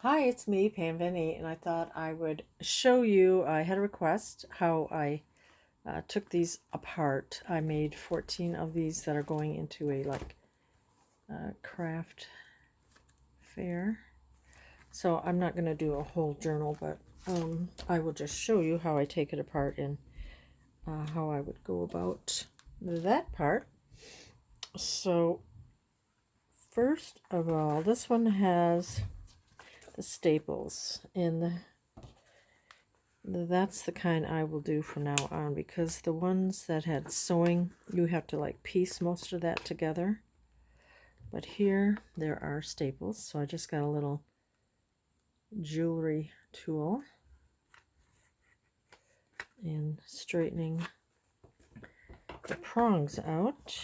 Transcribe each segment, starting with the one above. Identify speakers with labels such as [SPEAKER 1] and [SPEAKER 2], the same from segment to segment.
[SPEAKER 1] Hi, it's me, Pam Vinny, and I thought I would show you. I had a request how I took these apart. I made 14 of these that are going into a craft fair. So I'm not going to do a whole journal, but I will just show you how I take it apart and how I would go about that part. So first of all, this one has the staples in that's the kind I will do from now on, because the ones that had sewing, you have to like piece most of that together. But here there are staples, so I just got a little jewelry tool and straightening the prongs out.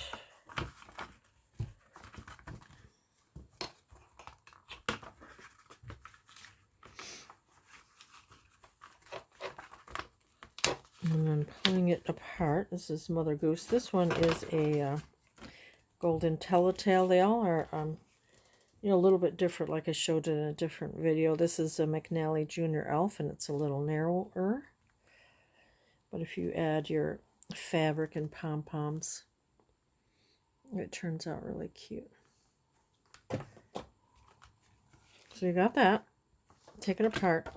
[SPEAKER 1] And then pulling it apart. This is Mother Goose. This one is a golden telltale. They all are a little bit different, like I showed in a different video. This is a McNally Junior Elf, and it's a little narrower. But if you add your fabric and pom-poms, it turns out really cute. So you got that. Take it apart.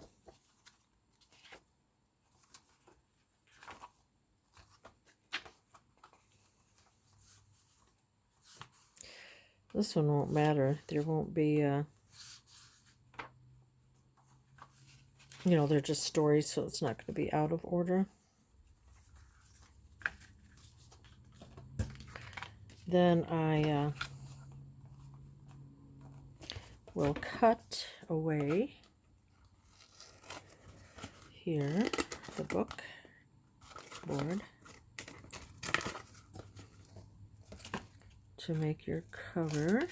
[SPEAKER 1] This one won't matter. There won't be, they're just stories, so it's not going to be out of order. Then I will cut away here the book board to make your cover.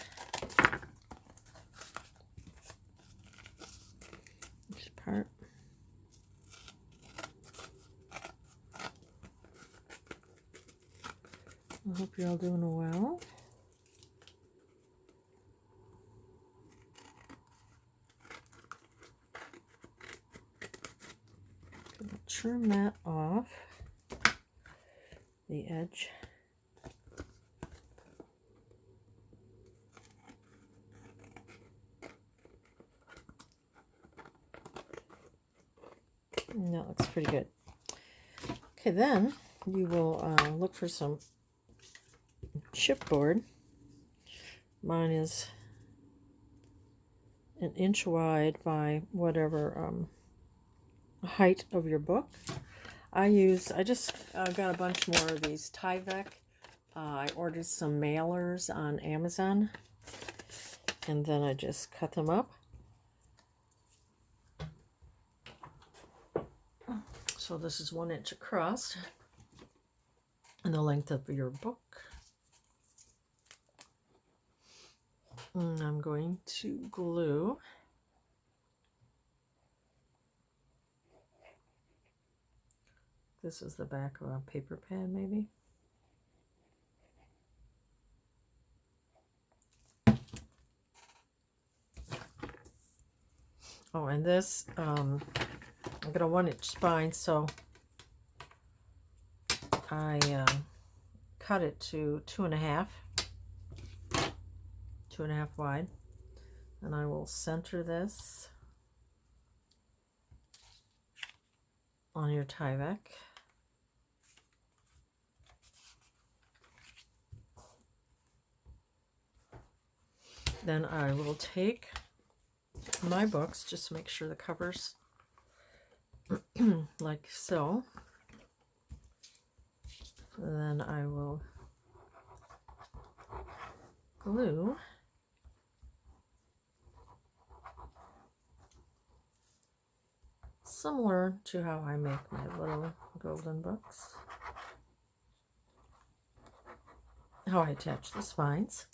[SPEAKER 1] This part. I hope you're all doing well. Trim that off the edge. And that looks pretty good. Okay, then you will look for some chipboard. Mine is an inch wide by whatever height of your book. I just got a bunch more of these Tyvek. I ordered some mailers on Amazon, and then I just cut them up. So this is 1 inch across and the length of your book. And I'm going to glue this is the back of a paper pad, maybe. Oh, and this, I've got a 1 inch spine, so I cut it to 2.5 wide, and I will center this on your Tyvek. Then I will take my books, just to make sure the covers like so. And then I will glue similar to how I make my little golden books. How I attach the spines.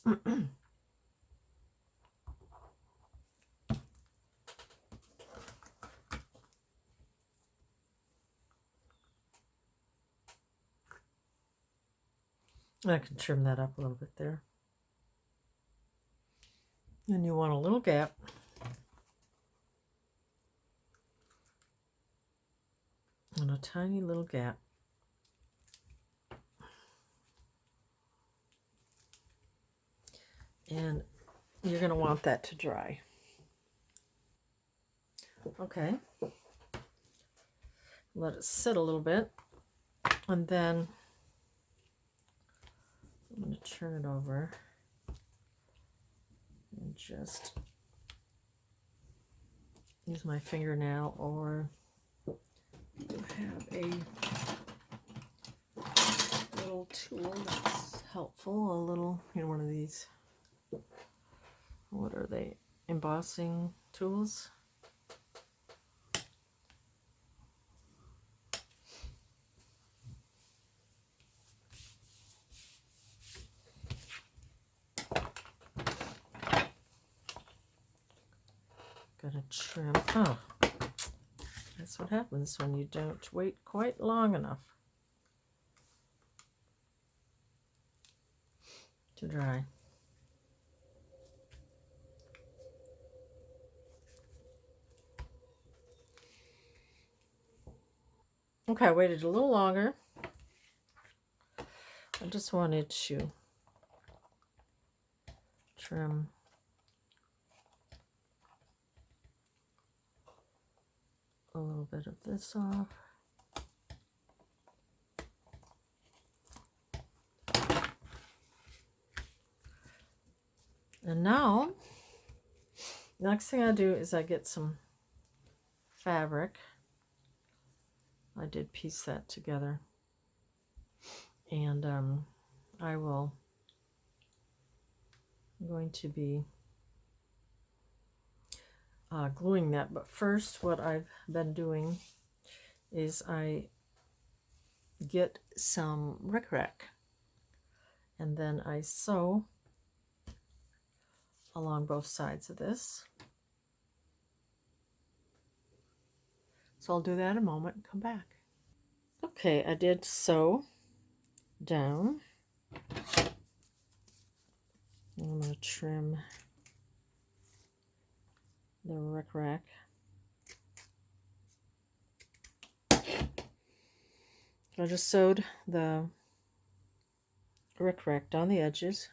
[SPEAKER 1] I can trim that up a little bit there. And you want a little gap a tiny little gap. And you're going to want that to dry. Okay. Let it sit a little bit. And then I'm going to turn it over and just use my fingernail, or have a little tool that's helpful. A little, one of these, what are they? Embossing tools. Gonna trim. Oh, that's what happens when you don't wait quite long enough to dry. Okay, I waited a little longer. I just wanted to trim a little bit of this off. And now, the next thing I do is I get some fabric. I did piece that together. And I'm going to be gluing that. But first, what I've been doing is I get some rickrack, and then I sew along both sides of this. So I'll do that in a moment and come back. Okay, I did sew down. I'm going to trim the rickrack. I just sewed the rickrack down the edges,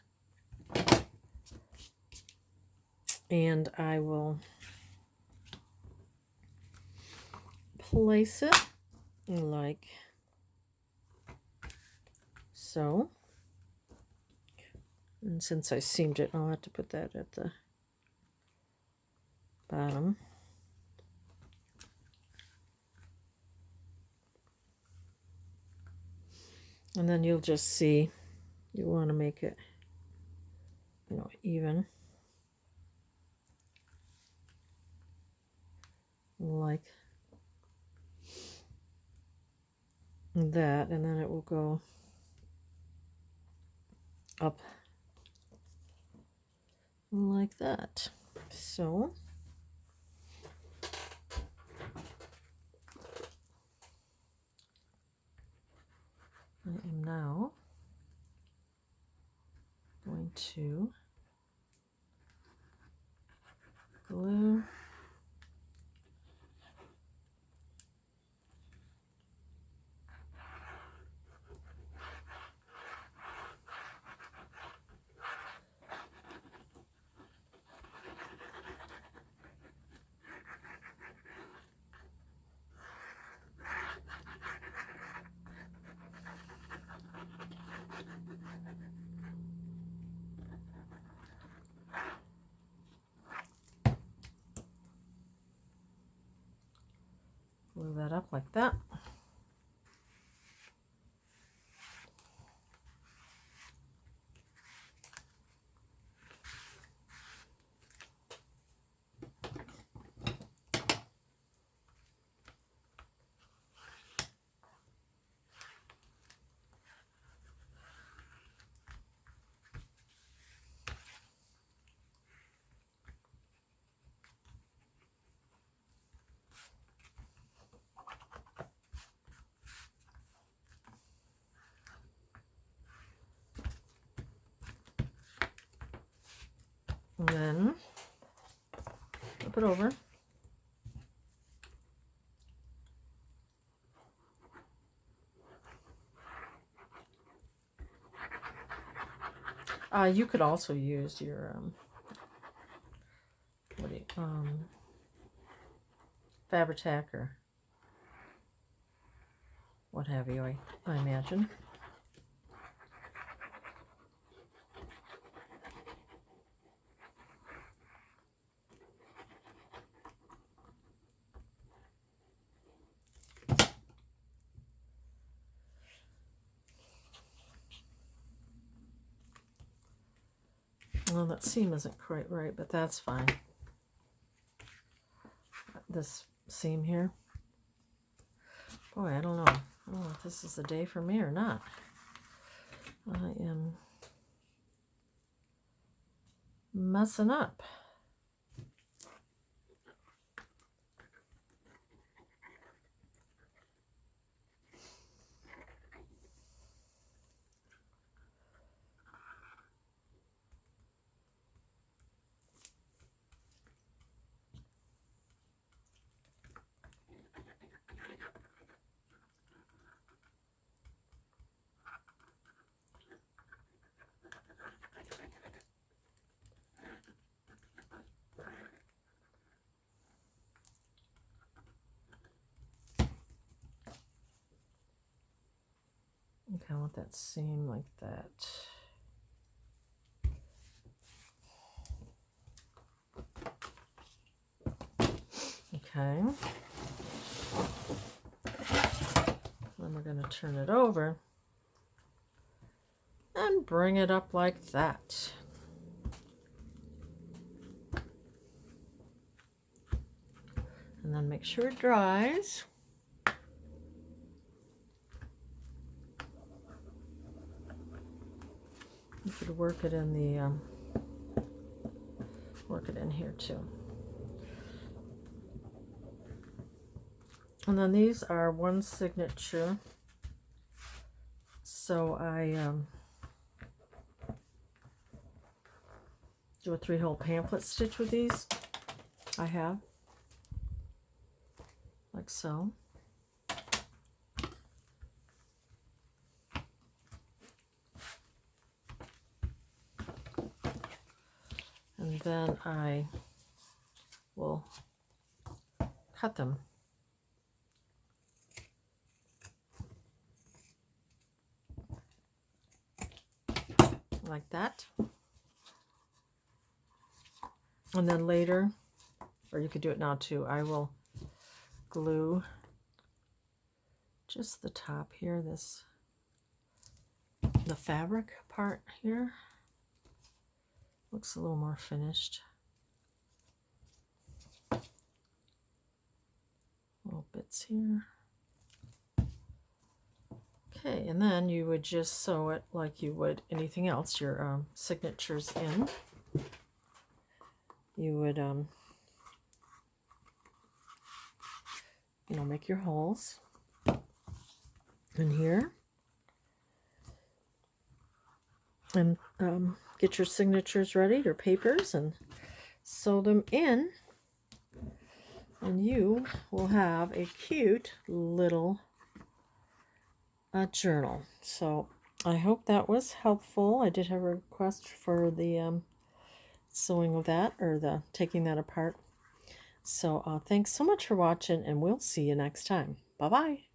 [SPEAKER 1] and I will place it like so. And since I seamed it, I'll have to put that at the bottom. And then you'll just see, you want to make it, even. Like that, and then it will go up like that. So I am now going to glue that up like that. And then flip it over. You could also use your Fabri-Tac or what have you, I imagine. Well, that seam isn't quite right, but that's fine. This seam here. Boy, I don't know. I don't know if this is the day for me or not. I am messing up. Okay, I want that seam like that. Okay. Then we're going to turn it over and bring it up like that. And then make sure it dries. You could work it in the work it in here too. And then these are one signature. So I do a 3-hole pamphlet stitch with these. I have, like so. And then I will cut them like that. And then later, or you could do it now too, I will glue just the top here, the fabric part here. Looks a little more finished. Little bits here. Okay, and then you would just sew it like you would anything else, your signatures in. You would, make your holes in here. And get your signatures ready, your papers, and sew them in. And you will have a cute little journal. So I hope that was helpful. I did have a request for the sewing of that, or the taking that apart. So thanks so much for watching, and we'll see you next time. Bye-bye.